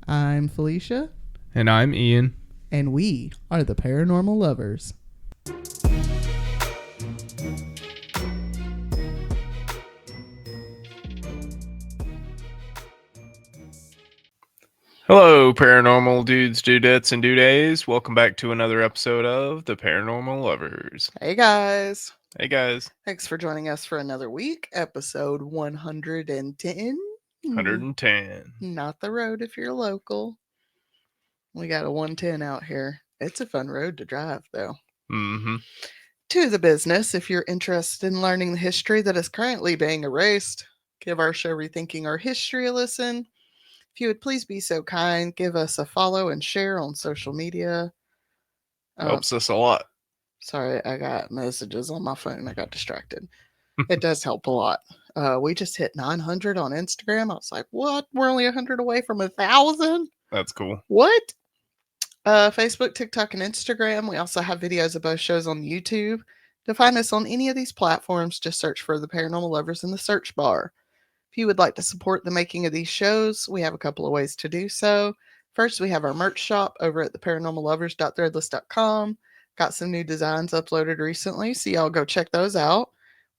I'm Felicia. And I'm Ian. And we are the Paranormal Lovers. Hello, paranormal dudes, dudettes, and dudays. Welcome back to another episode of the Paranormal Lovers. Hey guys. Hey guys. Thanks for joining us for another week, episode 110. 110. Not the road if you're local. We got a 110 out here. It's a fun road to drive, though. Mm-hmm. To the business, if you're interested in learning the history that is currently being erased, give our show Rethinking Our History a listen. If you would please be so kind, give us a follow and share on social media. Helps us a lot. Sorry, I got messages on my phone. I got distracted. It does help a lot. We just hit 900 on Instagram. I was like, what? We're only 100 away from 1,000? That's cool. What? Facebook, TikTok, and Instagram. We also have videos of both shows on YouTube. To find us on any of these platforms, just search for the Paranormal Lovers in the search bar. If you would like to support the making of these shows, we have a couple of ways to do so. First, we have our merch shop over at theparanormallovers.threadless.com. Got some new designs uploaded recently, so y'all go check those out.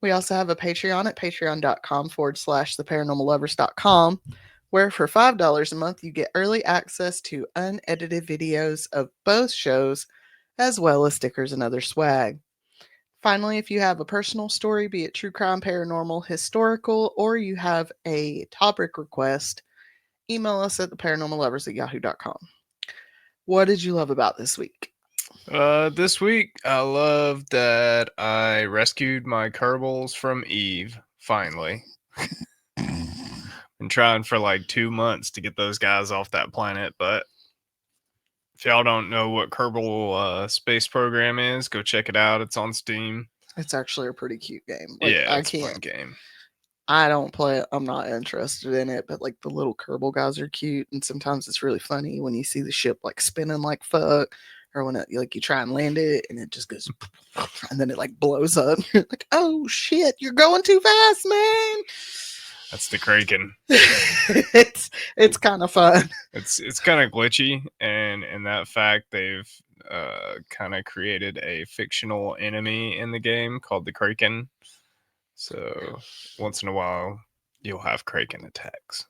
We also have a Patreon at patreon.com/theparanormallovers.com, where for $5 a month, you get early access to unedited videos of both shows, as well as stickers and other swag. Finally, if you have a personal story, be it true crime, paranormal, historical, or you have a topic request, email us at theparanormallovers@yahoo.com. What did you love about this week? This week, I love that I rescued my Kerbals from Eve, finally. Been trying for like 2 months to get those guys off that planet, but if y'all don't know what Kerbal Space Program is, go check it out. It's on Steam. It's actually a pretty cute game. It's a fun game. I don't play it. I'm not interested in it, but like the little Kerbal guys are cute, and sometimes it's really funny when you see the ship like spinning like fuck, or when you try and land it and it just goes, and then it like blows up. You're like, oh shit, you're going too fast, man. That's the Kraken. It's kind of fun. It's kind of glitchy, and in that fact, they've kind of created a fictional enemy in the game called the Kraken. So once in a while, you'll have Kraken attacks.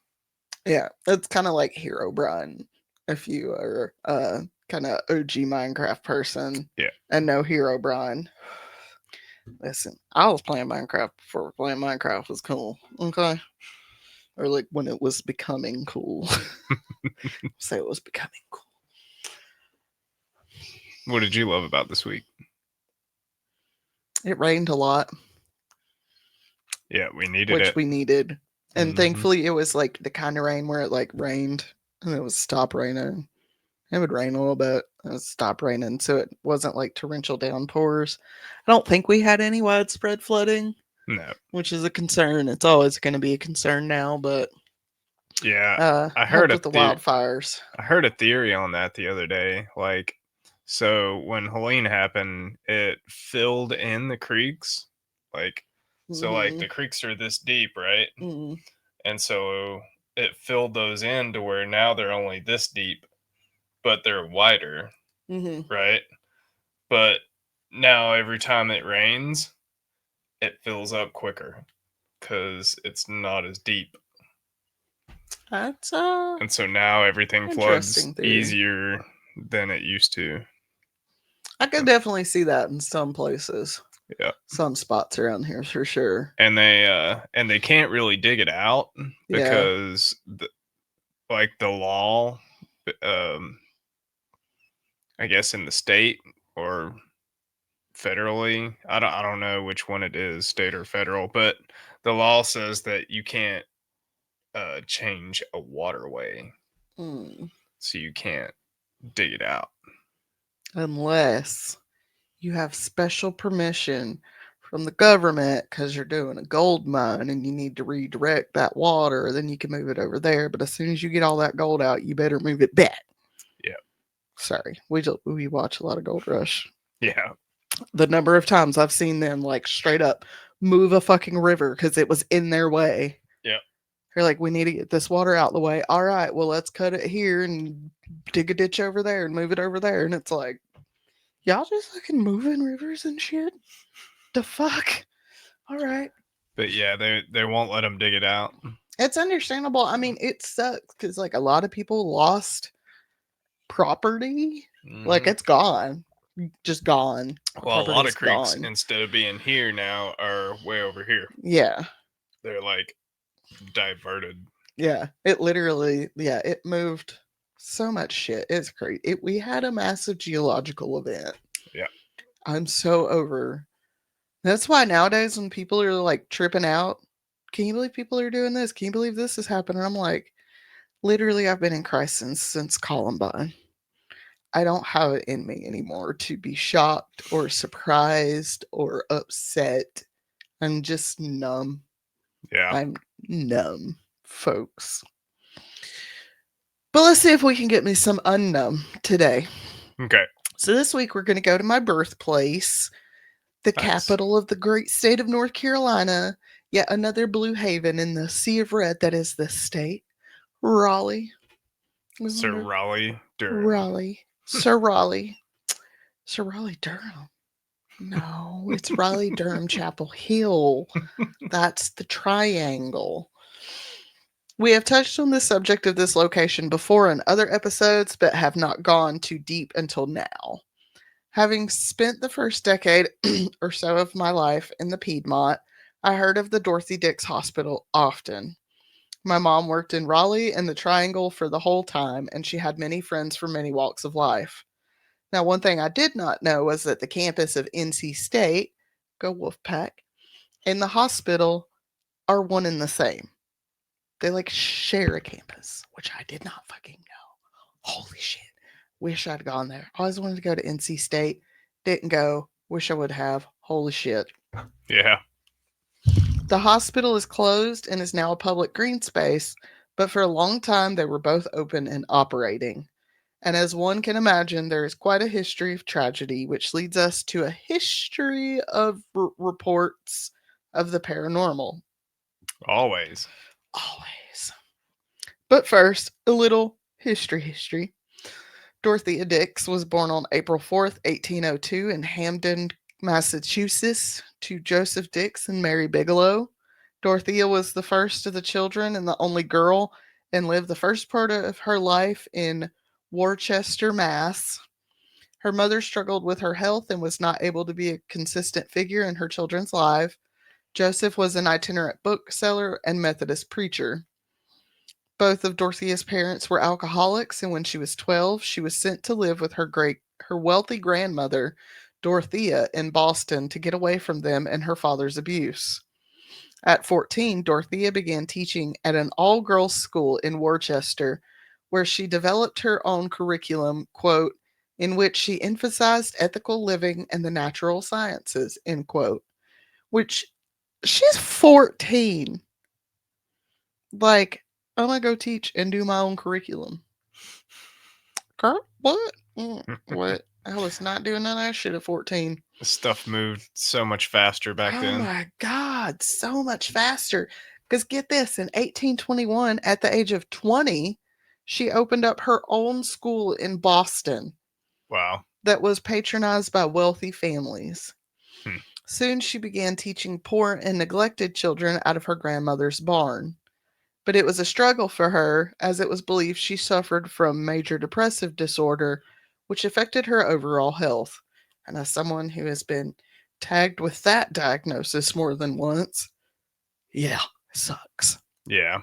Yeah, it's kind of like Herobrine. If you are kind of OG Minecraft person, and know Herobrine. Listen, I was playing Minecraft before playing Minecraft was cool. Okay. Or like when it was becoming cool. Say it was becoming cool. What did you love about this week? It rained a lot. Yeah, we needed it. We needed. And thankfully it was like the kind of rain where it like rained and it would stop raining. It would rain a little bit and it would stop raining. So it wasn't like torrential downpours. I don't think we had any widespread flooding. No. Which is a concern. It's always going to be a concern now, but yeah, I heard with the wildfires. I heard a theory on that the other day. Like, so when Helene happened, it filled in the creeks. Like, so like the creeks are this deep, right? Mm-hmm. And so it filled those in to where now they're only this deep, but they're wider, right? But now every time it rains, it fills up quicker because it's not as deep. That's and so now everything floods easier than it used to. I could definitely see that in some places. Yeah, some spots around here for sure. And they can't really dig it out because the law, I guess in the state or federally, I don't know which one it is, state or federal, but the law says that you can't change a waterway, so you can't dig it out unless you have special permission from the government because you're doing a gold mine and you need to redirect that water. Then you can move it over there. But as soon as you get all that gold out, you better move it back. Yeah. Sorry, we watch a lot of Gold Rush. Yeah. The number of times I've seen them like straight up move a fucking river because it was in their way. Yeah. They're like, we need to get this water out the way. All right, well, let's cut it here and dig a ditch over there and move it over there. And it's like, y'all just fucking moving rivers and shit? The fuck? All right. But yeah, they won't let them dig it out. It's understandable. I mean, it sucks because, like, a lot of people lost property. Like, Mhm. it's gone. Just gone. Well, a lot of Property's creeks, gone. instead of being here now, are way over here. Yeah. They're like diverted. Yeah. It literally, yeah, it moved so much shit. It's crazy. We had a massive geological event. Yeah. I'm so over. That's why nowadays when people are like tripping out, can you believe people are doing this? Can you believe this is happening? I'm like, literally, I've been in Christ since Columbine. I don't have it in me anymore to be shocked or surprised or upset. I'm just numb. Yeah. I'm numb, folks. But let's see if we can get me some unnumb today. Okay. So this week we're going to go to my birthplace, the Nice. capital of the great state of North Carolina, yet another blue haven in the sea of red that is this state, Raleigh. Sir Raleigh Durham. Raleigh. Sir Raleigh. Sir Raleigh Durham. No, it's Raleigh Durham Chapel Hill. That's the triangle. We have touched on the subject of this location before in other episodes, but have not gone too deep until now. Having spent the first decade or so of my life in the Piedmont, I heard of the Dorothea Dix Hospital often. My mom worked in Raleigh and the Triangle for the whole time, and she had many friends from many walks of life. Now, one thing I did not know was that the campus of NC State, go Wolfpack, and the hospital are one and the same. They like share a campus, which I did not fucking know. Holy shit. Wish I'd gone there. Always wanted to go to NC State. Didn't go. Wish I would have. Holy shit. Yeah. The hospital is closed and is now a public green space, but for a long time they were both open and operating. And as one can imagine, there is quite a history of tragedy, which leads us to a history of reports of the paranormal. Always. Always. But first, a little history. Dorothea Dix was born on April 4th, 1802, in Hamden, Massachusetts, to Joseph Dix and Mary Bigelow. Dorothea was the first of the children and the only girl, and lived the first part of her life in Worcester, Mass. Her mother struggled with her health and was not able to be a consistent figure in her children's life. Joseph was an itinerant bookseller and Methodist preacher. Both of Dorothea's parents were alcoholics, and when she was 12, she was sent to live with her wealthy grandmother, Dorothea, in Boston to get away from them and her father's abuse. At 14, Dorothea began teaching at an all-girls school in Worcester, where she developed her own curriculum, quote, in which she emphasized ethical living and the natural sciences, end quote. Which she's 14. Like, I'm gonna go teach and do my own curriculum. Girl, what? What? I was not doing none of that shit at 14. Stuff moved so much faster back Oh then. my God, so much faster. Because get this, in 1821, at the age of 20, she opened up her own school in Boston Wow. that was patronized by wealthy families. Hmm. Soon she began teaching poor and neglected children out of her grandmother's barn. But it was a struggle for her, as it was believed she suffered from major depressive disorder, which affected her overall health. And as someone who has been tagged with that diagnosis more than once, yeah, it sucks. Yeah.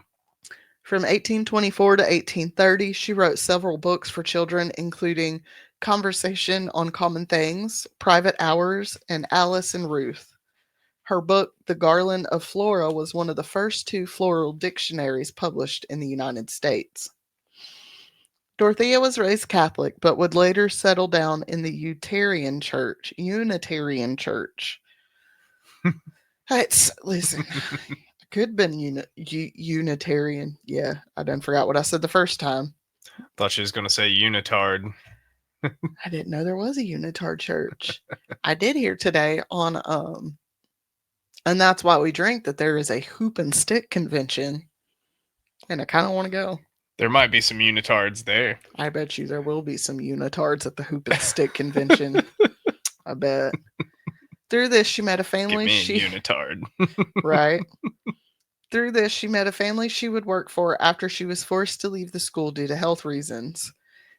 From 1824 to 1830, she wrote several books for children, including Conversation on Common Things, Private Hours, and Alice and Ruth. Her book, The Garland of Flora, was one of the first two floral dictionaries published in the United States. Dorothea was raised Catholic, but would later settle down in the Unitarian Church. Listen, I could have been Unitarian. Yeah, I done forgot what I said the first time. Thought she was going to say unitard. I didn't know there was a unitard church. I did hear today on and that's why we drink that there is a hoop and stick convention. and I kind of want to go. There might be some unitards there. I bet you there will be some unitards at the Hoop and Stick convention. I bet. Through this, she met a Get family me a she unitard. right. Through this, she met a family she would work for after she was forced to leave the school due to health reasons.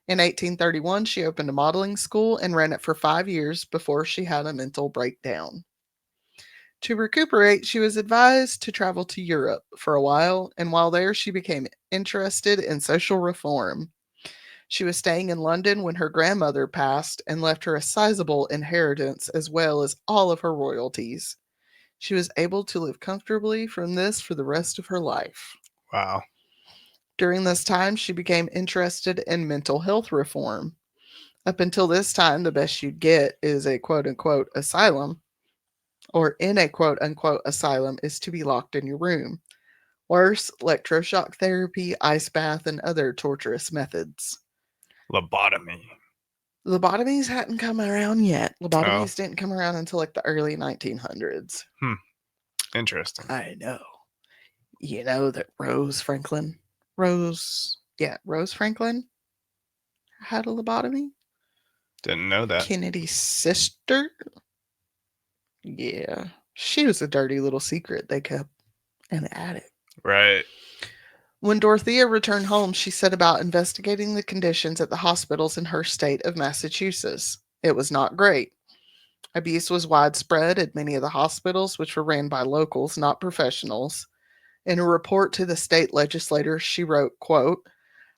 In 1831, she opened a modeling school and ran it for 5 years before she had a mental breakdown. To recuperate, she was advised to travel to Europe for a while, and while there, she became interested in social reform. She was staying in London when her grandmother passed and left her a sizable inheritance as well as all of her royalties. She was able to live comfortably from this for the rest of her life. Wow. During this time, she became interested in mental health reform. Up until this time, the best you'd get is a quote unquote asylum, or in a quote unquote asylum is to be locked in your room. Worse, electroshock therapy, ice bath, and other torturous methods. Lobotomy. Lobotomies hadn't come around yet. Oh. Lobotomies didn't come around until like the early 1900s. Interesting. I know. You know that Rose Franklin had a lobotomy? Didn't know that. Kennedy's sister? Yeah. She was a dirty little secret they kept in the attic. Right. When Dorothea returned home, she set about investigating the conditions at the hospitals in her state of Massachusetts. It was not great. Abuse was widespread at many of the hospitals, which were ran by locals, not professionals. In a report to the state legislature, she wrote, quote,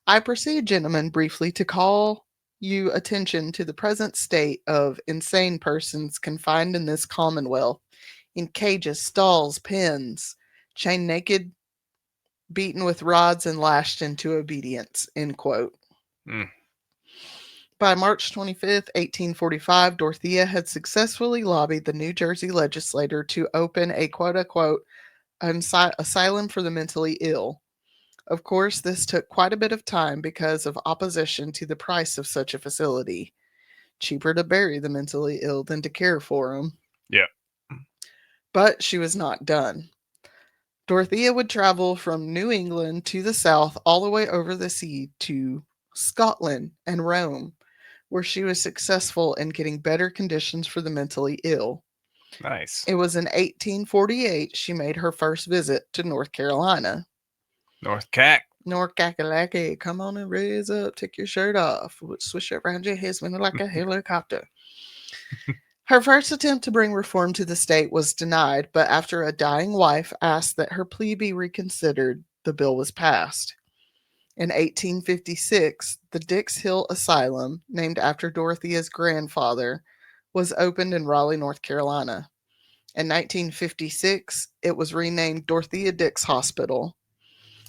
I proceed, gentlemen, briefly to call you attention to the present state of insane persons confined in this commonwealth, in cages, stalls, pens, chained naked, beaten with rods, and lashed into obedience, end quote. Mm. By March 25th, 1845, Dorothea had successfully lobbied the New Jersey legislature to open a quote unquote asylum for the mentally ill. Of course, this took quite a bit of time because of opposition to the price of such a facility. Cheaper to bury the mentally ill than to care for them. Yeah. But she was not done. Dorothea would travel from New England to the south all the way over the sea to Scotland and Rome, where she was successful in getting better conditions for the mentally ill. Nice. It was in 1848 she made her first visit to North Carolina. North Cack. North Kakalaki, come on and raise up, take your shirt off, swish it around your head, spin it like a helicopter. Her first attempt to bring reform to the state was denied, but after a dying wife asked that her plea be reconsidered, the bill was passed. In 1856, the Dix Hill Asylum, named after Dorothea's grandfather, was opened in Raleigh, North Carolina. In 1956, it was renamed Dorothea Dix Hospital.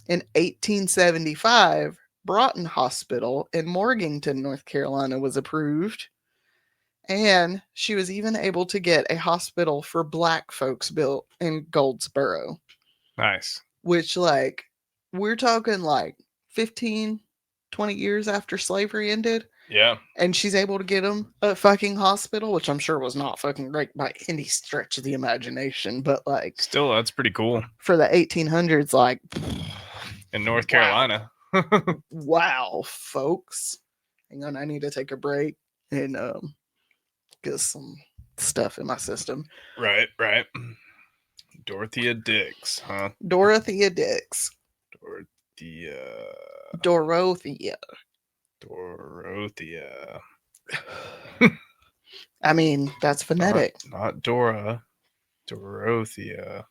In 1875, Broughton Hospital in Morganton, North Carolina was approved. And she was even able to get a hospital for black folks built in Goldsboro. Nice. Which, like, we're talking like 15, 20 years after slavery ended. Yeah. And she's able to get them a fucking hospital, which I'm sure was not fucking great by any stretch of the imagination. But, like, still, that's pretty cool. For the 1800s, like, in North Carolina. Wow, folks. Hang on, I need to take a break and get some stuff in my system. Right. Dorothea Dix, huh? Dorothea Dix. Dorothea. I mean, that's phonetic. Not Dora. Dorothea.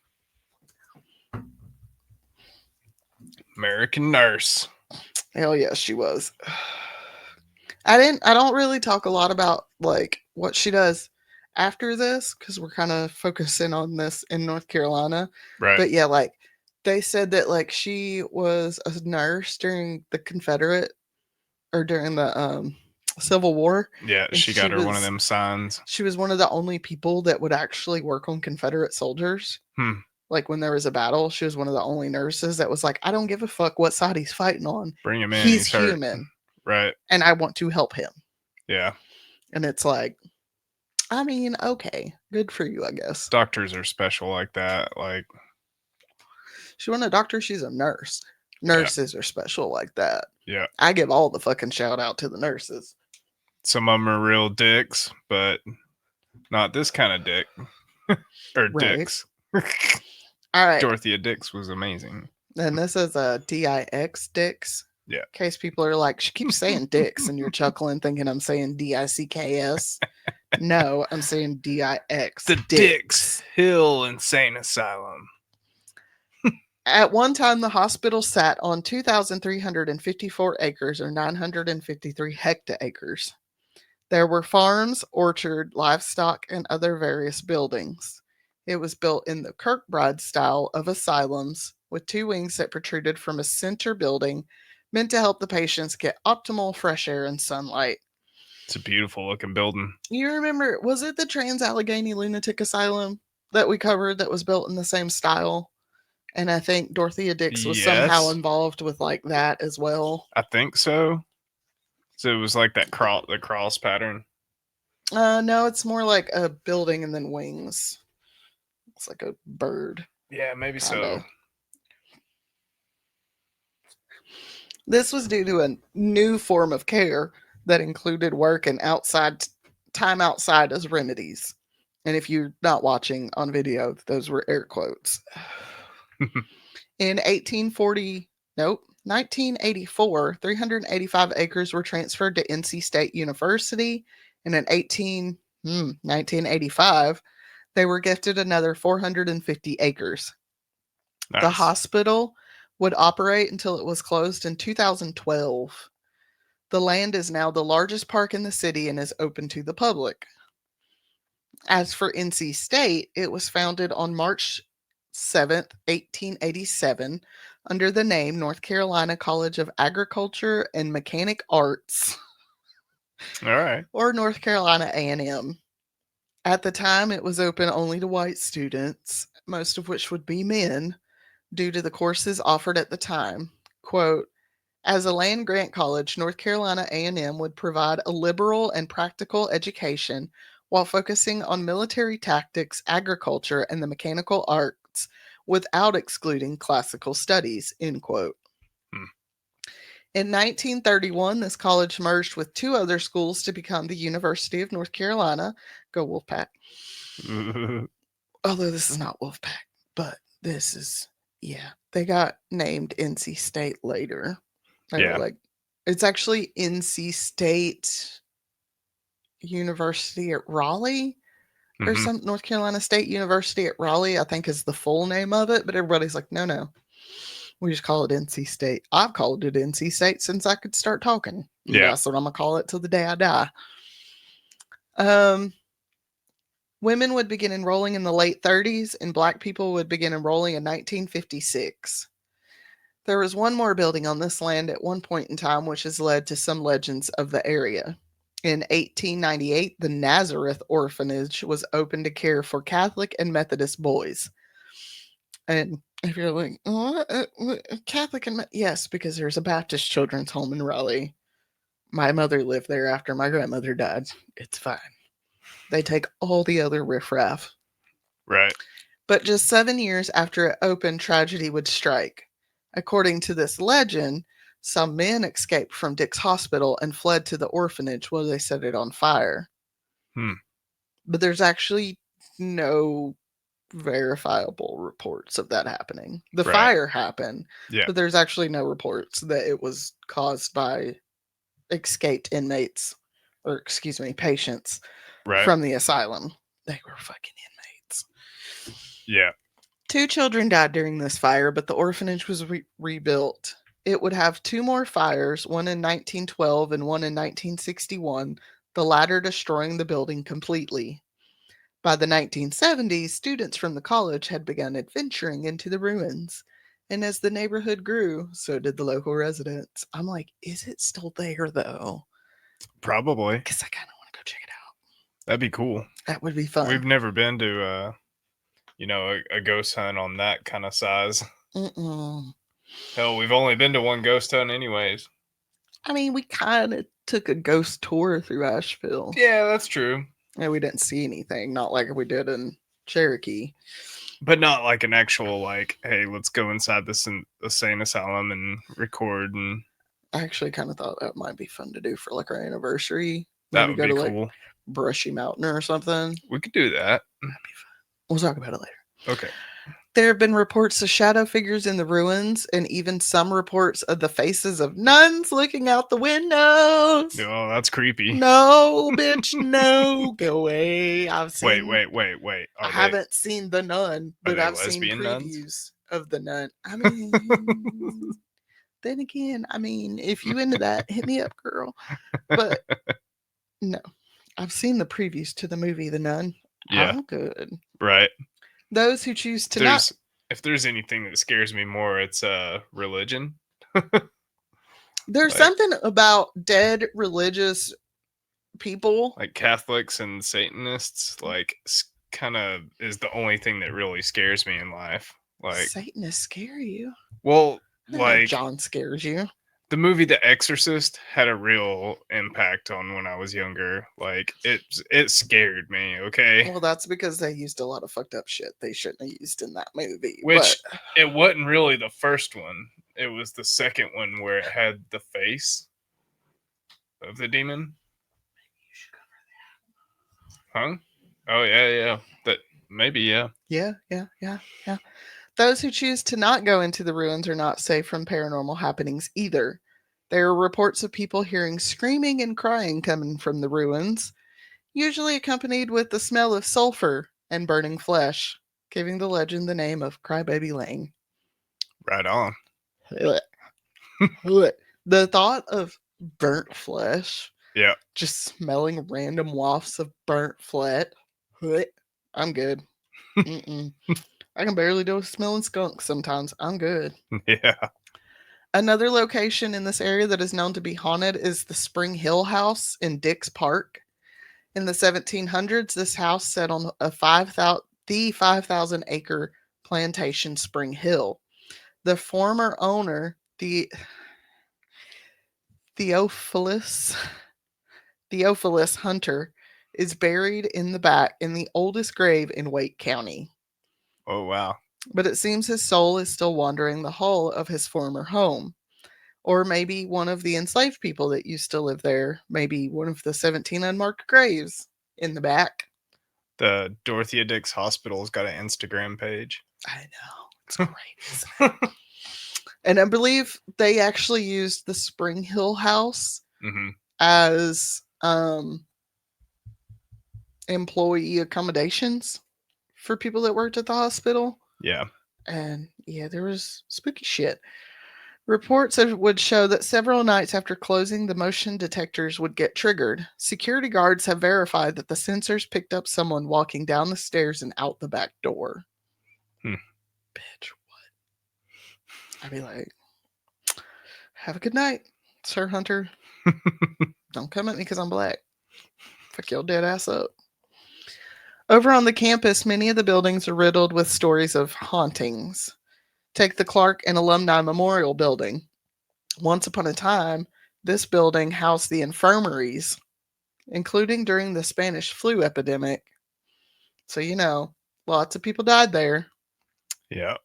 American nurse. Hell yes, she was. I don't really talk a lot about like what she does after this because we're kind of focusing on this in North Carolina. Right. But yeah, like they said that like she was a nurse during the Confederate or during the Civil War. Yeah, she got her one of them signs. She was one of the only people that would actually work on Confederate soldiers. Like when there was a battle, she was one of the only nurses that was like, I don't give a fuck what side he's fighting on. Bring him in. He's human. Right. And I want to help him. Yeah. And it's like, I mean, okay, good for you, I guess. Doctors are special like that. Like, she wasn't a doctor, she's a nurse. Nurses are special like that. Yeah. I give all the fucking shout out to the nurses. Some of them are real dicks, but not this kind of dick. Or Right. dicks. All right. Dorothea Dix was amazing. And this is a DIX Dix. Yeah. In case people are like, she keeps saying dicks, and you're chuckling thinking I'm saying DICKS. No, I'm saying DIX. The Dix Hill Insane Asylum. At one time, the hospital sat on 2,354 acres or 953 hectaacres. There were farms, orchard, livestock, and other various buildings. It was built in the Kirkbride style of asylums, with two wings that protruded from a center building, meant to help the patients get optimal fresh air and sunlight. It's a beautiful looking building. You remember, was it the Trans Allegheny Lunatic Asylum that we covered that was built in the same style? And I think Dorothea Dix was somehow Yes. involved with like that as well. I think so. So it was like that the cross pattern. No, it's more like a building and then wings. It's like a bird. Yeah, maybe so. Kinda. This was due to a new form of care that included work and time outside as remedies. And if you're not watching on video, those were air quotes. In 1984, 385 acres were transferred to NC State University, and in 1985, they were gifted another 450 acres. Nice. The hospital would operate until it was closed in 2012. The land is now the largest park in the city and is open to the public. As for NC State, it was founded on March 7th, 1887, under the name North Carolina College of Agriculture and Mechanic Arts. All right. Or North Carolina A&M. At the time, it was open only to white students, most of which would be men, due to the courses offered at the time. Quote, as a land grant college, North Carolina A&M would provide a liberal and practical education while focusing on military tactics, agriculture, and the mechanical arts without excluding classical studies, end quote. In 1931, this college merged with two other schools to become the University of North Carolina. Go Wolfpack. Although this is not Wolfpack, but this is, yeah, they got named NC State later. They were like, it's actually NC State University at Raleigh or some North Carolina State University at Raleigh, I think is the full name of it. But everybody's like, no. We just call it NC State. I've called it NC State since I could start talking. Yeah. That's what I'm going to call it till the day I die. Women would begin enrolling in the late 30s, and Black people would begin enrolling in 1956. There was one more building on this land at one point in time, which has led to some legends of the area. In 1898, the Nazareth Orphanage was opened to care for Catholic and Methodist boys. And if you're like, Catholic and yes, because there's a Baptist children's home in Raleigh. My mother lived there after my grandmother died. It's fine. They take all the other riffraff. Right. But just 7 years after it opened, tragedy would strike. According to this legend, some men escaped from Dix Hospital and fled to the orphanage where they set it on fire. But there's actually no verifiable reports of that happening. The fire happened, but there's actually no reports that it was caused by escaped inmates, or excuse me, patients from the asylum. They were fucking inmates. Yeah. 2 children died during this fire, but the orphanage was rebuilt. It would have 2 more fires, one in 1912 and one in 1961, the latter destroying the building completely. By the 1970s, students from the college had begun adventuring into the ruins. And as the neighborhood grew, so did the local residents. I'm like, is it still there, though? Probably. Because I kind of want to go check it out. That'd be cool. That would be fun. We've never been to, a ghost hunt on that kind of size. Hell, we've only been to one ghost hunt anyways. I mean, we kind of took a ghost tour through Asheville. Yeah, that's true. And we didn't see anything, not like we did in Cherokee. but not like an actual like, hey, let's go inside this insane asylum and record, and I actually kind of thought that might be fun to do for like our anniversary. that Maybe would go be to like cool. Brushy Mountain or something. We could do that. That'd be fun. We'll talk about it later. Okay. There have been reports of shadow figures in the ruins, and even some reports of the faces of nuns looking out the windows. Oh, that's creepy. No, bitch, no, go away. Wait. I haven't seen the nun, Are but they I've seen lesbian nuns? previews of the nun. I mean, then again, I mean, if you into that, hit me up, girl. But no, I've seen the previews to the movie The Nun. Yeah. I'm good. Right. Those who choose to not. There's if there's anything that scares me more, it's religion. There's Like something about dead religious people. like Catholics and Satanists, like kind of is the only thing that really scares me in life. Like, Satanists scare you. well, I know like John scares you. the movie The Exorcist had a real impact on when I was younger. Like it scared me, okay? Well, that's because they used a lot of fucked up shit they shouldn't have used in that movie. Which it wasn't really the first one. It was the second one where it had the face of the demon. Huh? Oh yeah. That maybe yeah. Yeah. Those who choose to not go into the ruins are not safe from paranormal happenings either. There are reports of people hearing screaming and crying coming from the ruins, usually accompanied with the smell of sulfur and burning flesh, giving the legend the name of Crybaby Lane. Right on. The thought of burnt flesh, Yeah. just smelling random wafts of burnt flesh, I'm good. I can barely do smelling skunk sometimes. I'm good. Yeah. Another location in this area that is known to be haunted is the Spring Hill House in Dix Park. In the 1700s, this house sat on a 5,000 acre plantation, Spring Hill. The former owner, the Theophilus Hunter, is buried in the back in the oldest grave in Wake County. Oh wow. But it seems his soul is still wandering the hall of his former home. Or maybe one of the enslaved people that used to live there, maybe one of the 17 unmarked graves in the back. The Dorothea Dix Hospital's got an Instagram page. I know. It's great. And I believe they actually used the Spring Hill House as employee accommodations for people that worked at the hospital. Yeah. And yeah, there was spooky shit. Reports would show that several nights after closing, the motion detectors would get triggered. Security guards have verified that the sensors picked up someone walking down the stairs and out the back door. Bitch, what? I'd be like, have a good night, Sir Hunter. Don't come at me because I'm black. Fuck your dead ass up. Over on the campus, many of the buildings are riddled with stories of hauntings. Take the Clark and Alumni Memorial Building. Once upon a time, this building housed the infirmaries, including during the Spanish flu epidemic. So, lots of people died there. Yeah.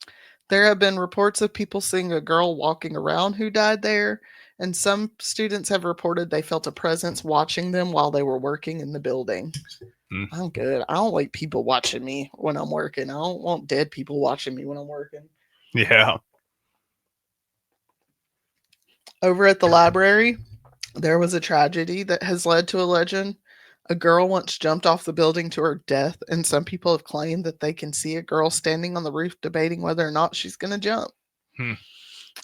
There have been reports of people seeing a girl walking around who died there, and some students have reported they felt a presence watching them while they were working in the building. I'm good. I don't like people watching me when I'm working. I don't want dead people watching me when I'm working. Yeah. Over at the library, there was a tragedy that has led to a legend. A girl once jumped off the building to her death, and some people have claimed that they can see a girl standing on the roof debating whether or not she's going to jump.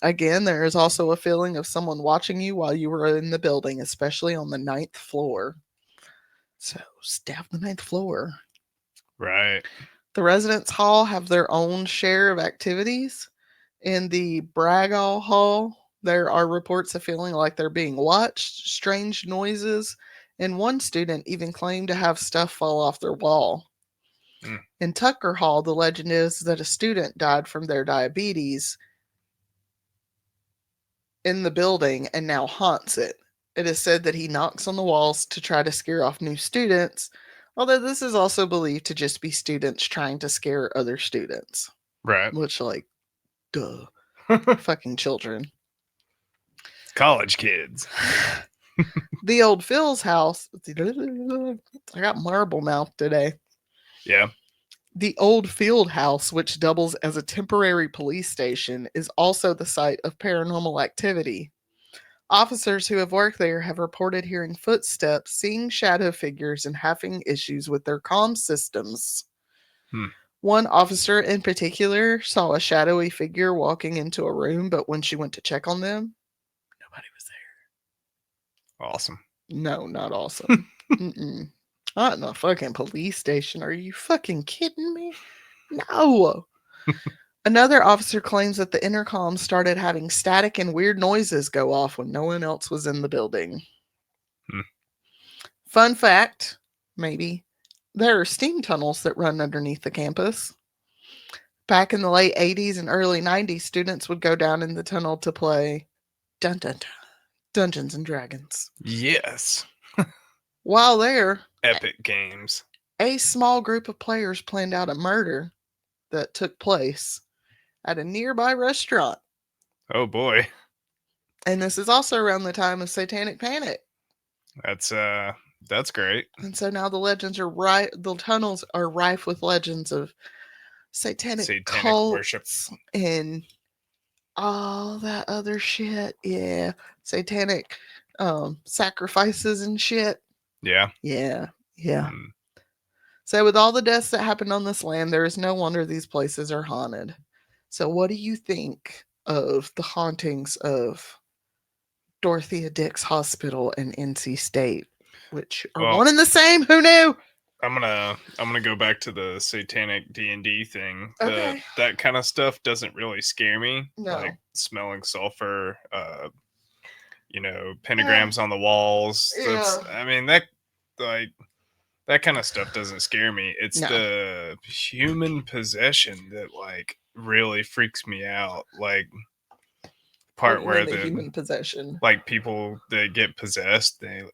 Again, there is also a feeling of someone watching you while you were in the building, especially on the 9th floor. So, stay off the 9th floor. Right. The residence hall have their own share of activities. In the Bragall Hall, there are reports of feeling like they're being watched, strange noises, and one student even claimed to have stuff fall off their wall. In Tucker Hall, the legend is that a student died from their diabetes in the building and now haunts it. It is said that he knocks on the walls to try to scare off new students, Although this is also believed to just be students trying to scare other students, Right. which, like, duh, fucking children. College kids. The old Phil's house. I got marble mouth today. Yeah. The old field house, which doubles as a temporary police station, is also the site of paranormal activity. Officers who have worked there have reported hearing footsteps, seeing shadow figures, and having issues with their comm systems. Hmm. One officer in particular saw a shadowy figure walking into a room, but when she went to check on them, nobody was there. Awesome. No, not awesome. Mm-mm. Not in a fucking police station. Are you fucking kidding me? No. Another officer claims that the intercom started having static and weird noises go off when no one else was in the building. Hmm. Fun fact, maybe, there are steam tunnels that run underneath the campus. Back in the late 80s and early 90s, students would go down in the tunnel to play dun, dun, dun, Dungeons and Dragons. Yes. While there, Epic games. a small group of players planned out a murder that took place at a nearby restaurant. Oh boy. And this is also around the time of Satanic Panic. That's great. And so now the legends are right. The tunnels are rife with legends of satanic cults worship and all that other shit. Yeah, satanic sacrifices and shit. Yeah. Yeah, yeah. Hmm. So with all the deaths that happened on this land, there is no wonder these places are haunted. So what do you think of the hauntings of Dorothea Dix Hospital and NC State, which are Well, one and the same? Who knew? I'm gonna go back to the satanic D&D thing. Okay. That kind of stuff doesn't really scare me. No. Like smelling sulfur, pentagrams on the walls. Yeah. I mean that kind of stuff doesn't scare me. It's No. the human possession that like really freaks me out. Like part where the human possession, like people that get possessed, they'll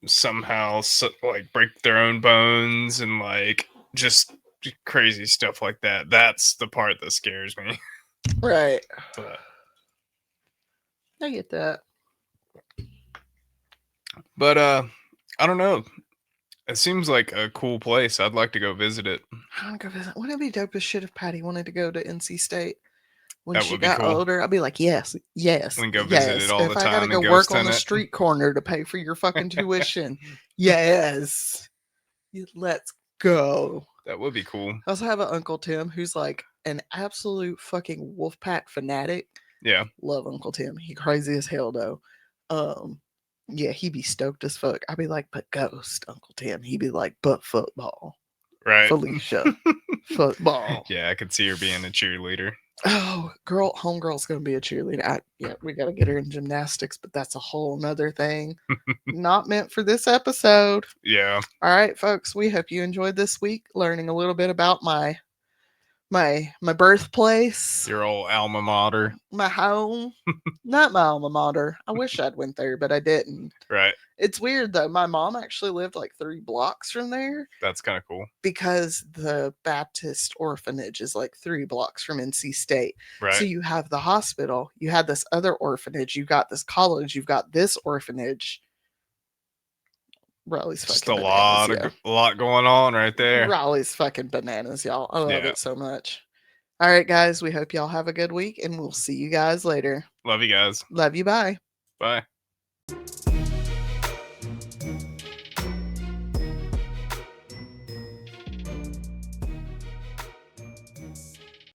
somehow like break their own bones and like just crazy stuff like that. That's the part that scares me. right? But I get that. I don't know. It seems like a cool place. I'd like to go visit it. I want to go visit. Wouldn't it be dope as shit if Patty wanted to go to NC State when That she would be got cool. older? I'd be like, yes, yes, We can go yes. visit it all if the I gotta time go and work ghost on the hunt it. street corner to pay for your fucking tuition, yes, let's go. That would be cool. I also have an Uncle Tim who's like an absolute fucking Wolfpack fanatic. Yeah. Love Uncle Tim. He crazy as hell though. Yeah, he be stoked as fuck. I'd be like, but ghost, Uncle Tim. He'd be like, but football. Right. Felicia. Football. Yeah, I could see her being a cheerleader. Oh, homegirl's gonna be a cheerleader. Yeah, we gotta get her in gymnastics, but that's a whole nother thing. Not meant for this episode. Yeah. All right, folks. We hope you enjoyed this week learning a little bit about my birthplace, Your old alma mater. my home. Not my alma mater. I wish I'd went there, but I didn't. Right. It's weird though. My mom actually lived like 3 blocks from there. That's kind of cool. Because the Baptist orphanage is like 3 blocks from NC State. Right. So you have the hospital, you had this other orphanage, you got this college, you've got this orphanage. Raleigh's just fucking a bananas, lot going on right there. Raleigh's fucking bananas, y'all. I love it so much. All right, guys. We hope y'all have a good week, and we'll see you guys later. Love you guys. Love you. Bye. Bye.